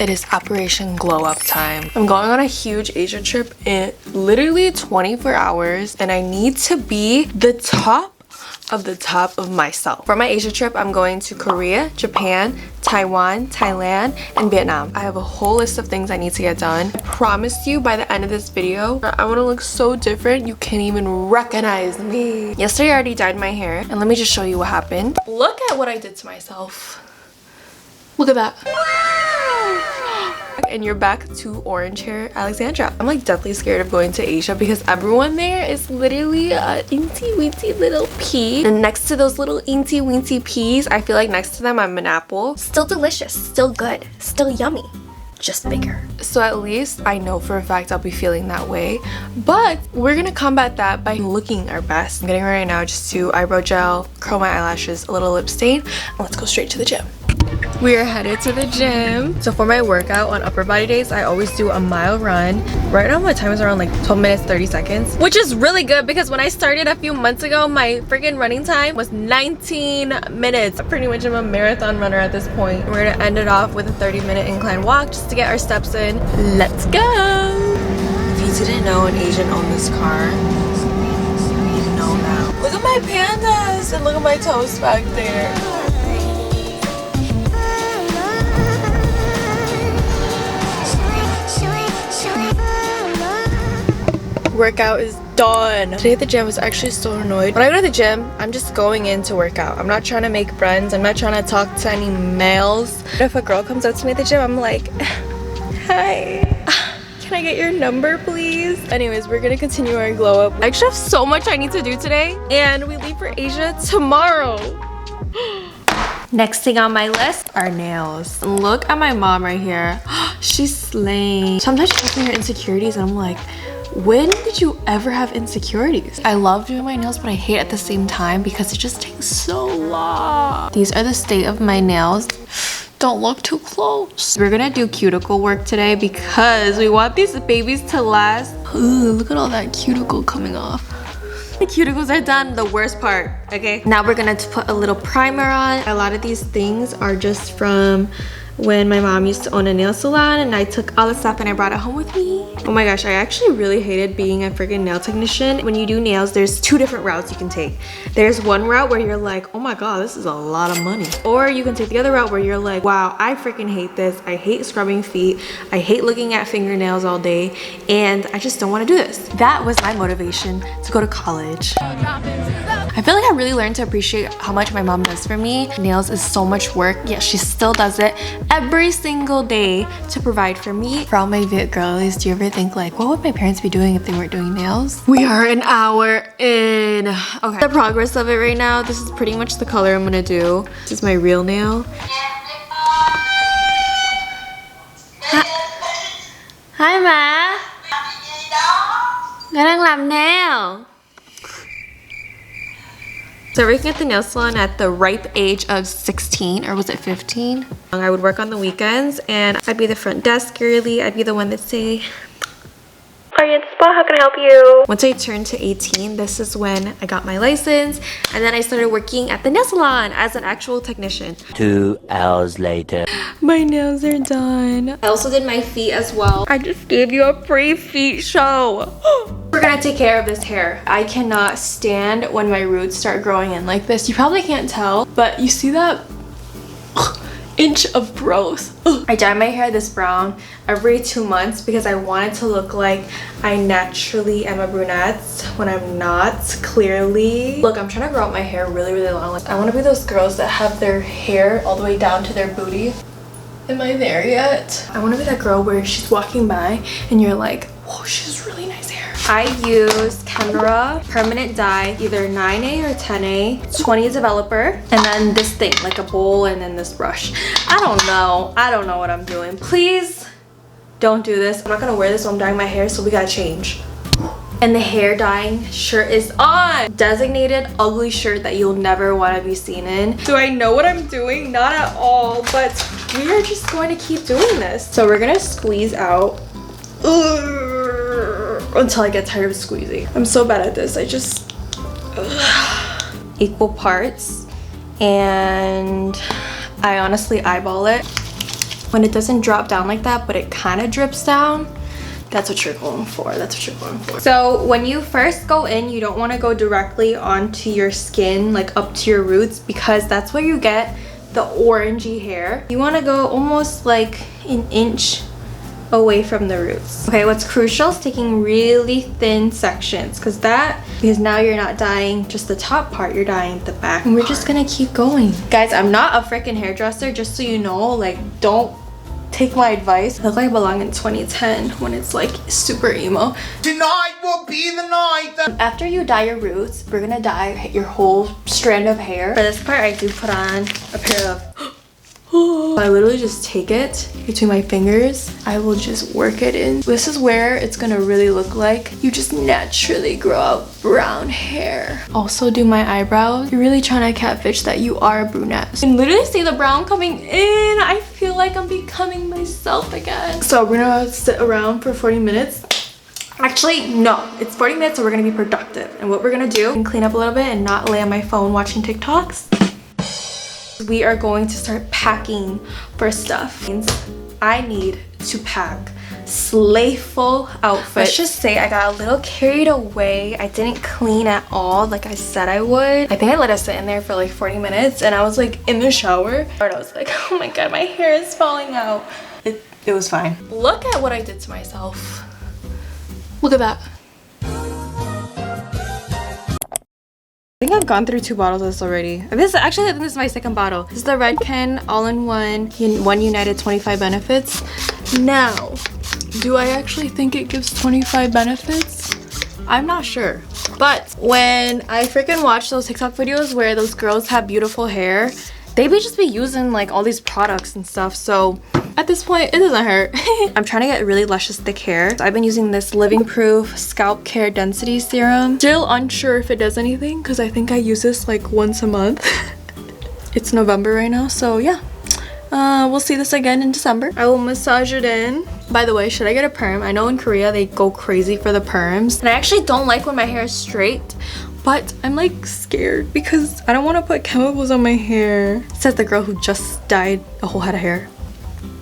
It is Operation Glow Up time. I'm going on a huge Asia trip in literally 24 hours and I need to be the top of myself. For my Asia trip, I'm going to Korea, Japan, Taiwan, Thailand, and Vietnam. I have a whole list of things I need to get done. I promise you by the end of this video, I want to look so different you can't even recognize me. Yesterday I already dyed my hair and let me just show you what happened. Look at what I did to myself. Look at that. And you're back to orange hair Alexandra. I'm like deathly scared of going to Asia because everyone there is literally a inty weensy little pea. And next to those little inty weensy peas, I feel like next to them I'm an apple. Still delicious, still good, still yummy, just bigger. So at least I know for a fact I'll be feeling that way. But we're gonna combat that by looking our best. I'm getting ready right now just to eyebrow gel, curl my eyelashes, a little lip stain, and let's go straight to the gym. We are headed to the gym. So for my workout on upper body days, I always do a mile run. Right now my time is around like 12 minutes 30 seconds, which is really good because when I started a few months ago, my freaking running time was 19 minutes. I pretty much am a marathon runner at this point. We're gonna end it off with a 30-minute incline walk just to get our steps in. Let's go. If you didn't know an Asian owned this car, you know now. Look at my pandas and look at my toes back there. Workout is done. Today at the gym I was actually so annoyed. When I go to the gym, I'm just going in to work out. I'm not trying to make friends. I'm not trying to talk to any males. But if a girl comes up to me at the gym, I'm like, hi, can I get your number please? Anyways, we're gonna continue our glow up. I actually have so much I need to do today and we leave for Asia tomorrow. Next thing on my list are nails. Look at my mom right here. She's slaying. Sometimes she tells me her insecurities and I'm like, when did you ever have insecurities? I love doing my nails, but I hate at the same time because it just takes so long. These are the state of my nails. Don't look too close. We're gonna do cuticle work today because we want these babies to last. Ooh, look at all that cuticle coming off. The cuticles are done, the worst part, okay? Now we're gonna put a little primer on. A lot of these things are just from when my mom used to own a nail salon and I took all the stuff and I brought it home with me. Oh my gosh, I actually really hated being a freaking nail technician. When you do nails, there's two different routes you can take. There's one route where you're like, oh my god, this is a lot of money. Or you can take the other route where you're like, wow, I freaking hate this. I hate scrubbing feet. I hate looking at fingernails all day and I just don't want to do this. That was my motivation to go to college. I feel like I really learned to appreciate how much my mom does for me. Nails is so much work, yet she still does it every single day to provide for me. For all my Viet girlies, do you ever think like, what would my parents be doing if they weren't doing nails? We are an hour in. Okay, the progress of it right now, this is pretty much the color I'm gonna do. This is my real nail. Hi má. Đang làm nail. So working at the nail salon at the ripe age of 16, or was it 15? I would work on the weekends and I'd be the front desk girly. I'd be the one that say, are you at the spa? How can I help you? Once I turned to 18, this is when I got my license and then I started working at the nail salon as an actual technician. 2 hours later. My nails are done. I also did my feet as well. I just gave you a free feet show. We're gonna take care of this hair. I cannot stand when my roots start growing in like this. You probably can't tell, but you see that inch of growth. I dye my hair this brown every 2 months because I want it to look like I naturally am a brunette when I'm not, clearly. Look, I'm trying to grow out my hair really, really long. I want to be those girls that have their hair all the way down to their booty. Am I there yet? I want to be that girl where she's walking by and you're like, whoa, she has really nice hair. I use Kenra permanent dye, either 9A or 10A, 20 developer, and then this thing, like a bowl, and then this brush. I don't know what I'm doing. Please don't do this. I'm not gonna wear this while I'm dyeing my hair, so we gotta change. And the hair dyeing shirt is on. Designated ugly shirt that you'll never want to be seen in. Do I know what I'm doing? Not at all, but we are just going to keep doing this. So we're gonna squeeze out until I get tired of squeezing. I'm so bad at this. I just equal parts, and I honestly eyeball it. when it doesn't drop down like that, but it kind of drips down. That's what you're going for. That's what you're going for. So when you first go in, you don't want to go directly onto your skin, like up to your roots, because that's where you get the orangey hair. You want to go almost like an inch away from the roots. Okay, what's crucial is taking really thin sections, because now you're not dyeing just the top part, you're dyeing the back. And we're just gonna keep going. Guys, I'm not a freaking hairdresser, just so you know. Like, don't take my advice. I look like I belong in 2010 when it's like super emo. Tonight will be the night that... After you dye your roots, we're gonna dye your whole strand of hair. For this part, I do put on a pair of I literally just take it between my fingers. I will just work it in. This is where it's gonna really look like you just naturally grow out brown hair. Also do my eyebrows. You're really trying to catfish that you are a brunette. You can literally see the brown coming in. I feel like I'm becoming myself again. So we're gonna sit around for 40 minutes. Actually, no, it's 40 minutes, so we're gonna be productive. And what we're gonna do, and clean up a little bit and not lay on my phone watching TikToks. We are going to start packing for stuff. I need to pack slayful outfits. Let's just say I got a little carried away. I didn't clean at all like I said I would. I think I let it sit in there for like 40 minutes and I was like in the shower and I was like, oh my god, my hair is falling out. It was fine. Look at what I did to myself. Look at that. I think I've gone through 2 bottles of this already. I think this is my second bottle. This is the Redken all-in-one One United 25 benefits. Now, do I actually think it gives 25 benefits? I'm not sure. But when I freaking watch those TikTok videos where those girls have beautiful hair, they just be using like all these products and stuff. So at this point, it doesn't hurt. I'm trying to get really luscious thick hair. So I've been using this Living Proof Scalp Care Density Serum. Still unsure if it does anything because I think I use this like once a month. It's November right now, so yeah. We'll see this again in December. I will massage it in. By the way, should I get a perm? I know in Korea they go crazy for the perms. And I actually don't like when my hair is straight. But I'm like scared because I don't want to put chemicals on my hair. Says the girl who just dyed a whole head of hair.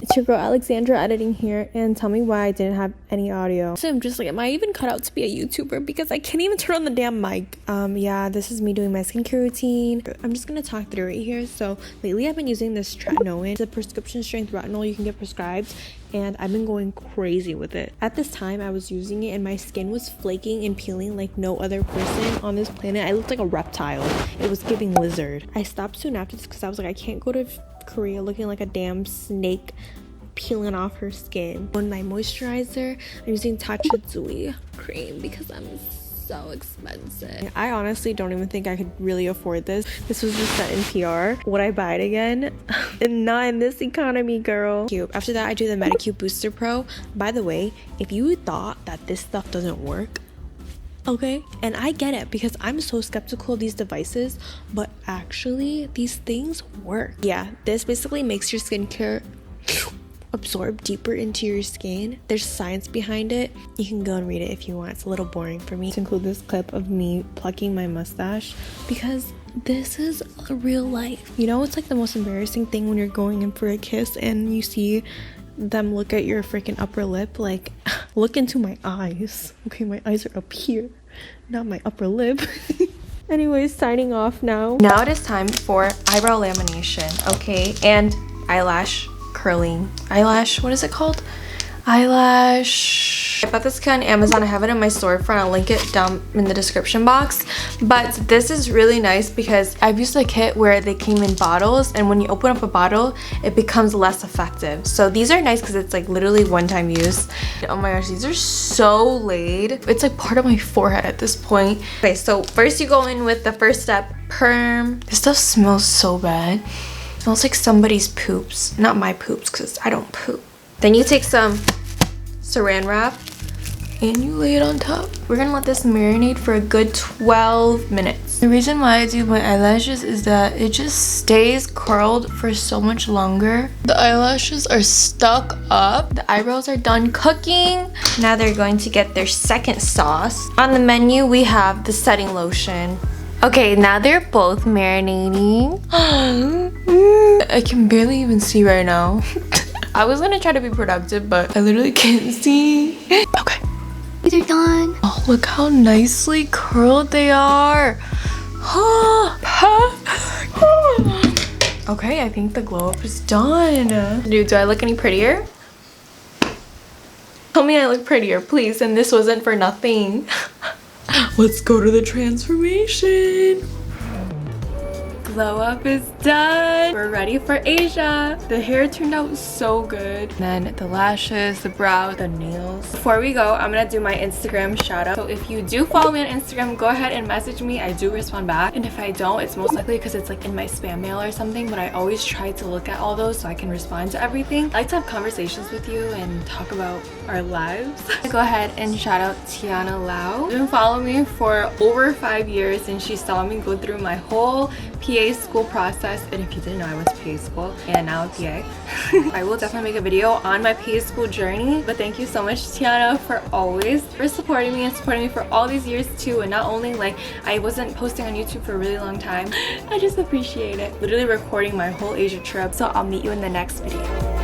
It's your girl Alexandra editing here, and tell me why I didn't have any audio. So I'm just like, am I even cut out to be a YouTuber? Because I can't even turn on the damn mic. Yeah, this is me doing my skincare routine. I'm just gonna talk through it here. So lately I've been using this tretinoin. It's a prescription strength retinol you can get prescribed, and I've been going crazy with it. At this time I was using it and my skin was flaking and peeling like no other person on this planet. I looked like a reptile. It was giving lizard. I stopped soon after this because I was like, I can't go to Korea looking like a damn snake peeling off her skin. On my moisturizer, I'm using Tatcha cream because I'm so expensive. I honestly don't even think I could really afford this. This was just at NPR. Would I buy it again? And not in this economy, girl. After that, I do the Medicube Booster Pro. By the way, if you thought that this stuff doesn't work, okay, and I get it because I'm so skeptical of these devices, but actually these things work. Yeah, this basically makes your skincare absorb deeper into your skin. There's science behind it. You can go and read it if you want. It's a little boring for me to include this clip of me plucking my mustache because this is real life. You know, it's like the most embarrassing thing when you're going in for a kiss and you see them look at your freaking upper lip. Like, look into my eyes. Okay, my eyes are up here, not my upper lip. Anyways, signing off now. Now it is time for eyebrow lamination, okay? And eyelash curling. Eyelash, what is it called? Eyelash. I bought this kit on Amazon. I have it in my storefront. I'll link it down in the description box. But this is really nice because I've used a kit where they came in bottles, and when you open up a bottle, it becomes less effective. So these are nice because it's like literally one-time use. Oh my gosh, these are so laid. It's like part of my forehead at this point. Okay, so first you go in with the first step, perm. This stuff smells so bad. It smells like somebody's poops. Not my poops because I don't poop. Then you take some saran wrap and you lay it on top. We're gonna let this marinate for a good 12 minutes. The reason why I do my eyelashes is that it just stays curled for so much longer. The eyelashes are stuck up. The eyebrows are done cooking. Now they're going to get their second sauce. On the menu, we have the setting lotion. Okay, now they're both marinating. I can barely even see right now. I was gonna try to be productive, but I literally can't see. Okay. They're done. Oh, look how nicely curled they are. Okay, I think the glow up is done. Dude, do I look any prettier? Tell me I look prettier, please, and this wasn't for nothing. Let's go to the transformation. Glow up is done. We're ready for Asia. The hair turned out so good. And then the lashes, the brow, the nails. Before we go, I'm gonna do my Instagram shout out. So if you do follow me on Instagram, go ahead and message me. I do respond back. And if I don't, it's most likely because it's like in my spam mail or something, but I always try to look at all those so I can respond to everything. I like to have conversations with you and talk about our lives. Go ahead and shout out Tiana Lau. She's been following me for over 5 years and she saw me go through my whole PA school process, and if you didn't know, I went to PA school and now I'm PA. I will definitely make a video on my PA school journey, but thank you so much, Tiana, for supporting me and supporting me for all these years too. And not only like I wasn't posting on YouTube for a really long time, I just appreciate it. Literally recording my whole Asia trip. So I'll meet you in the next video.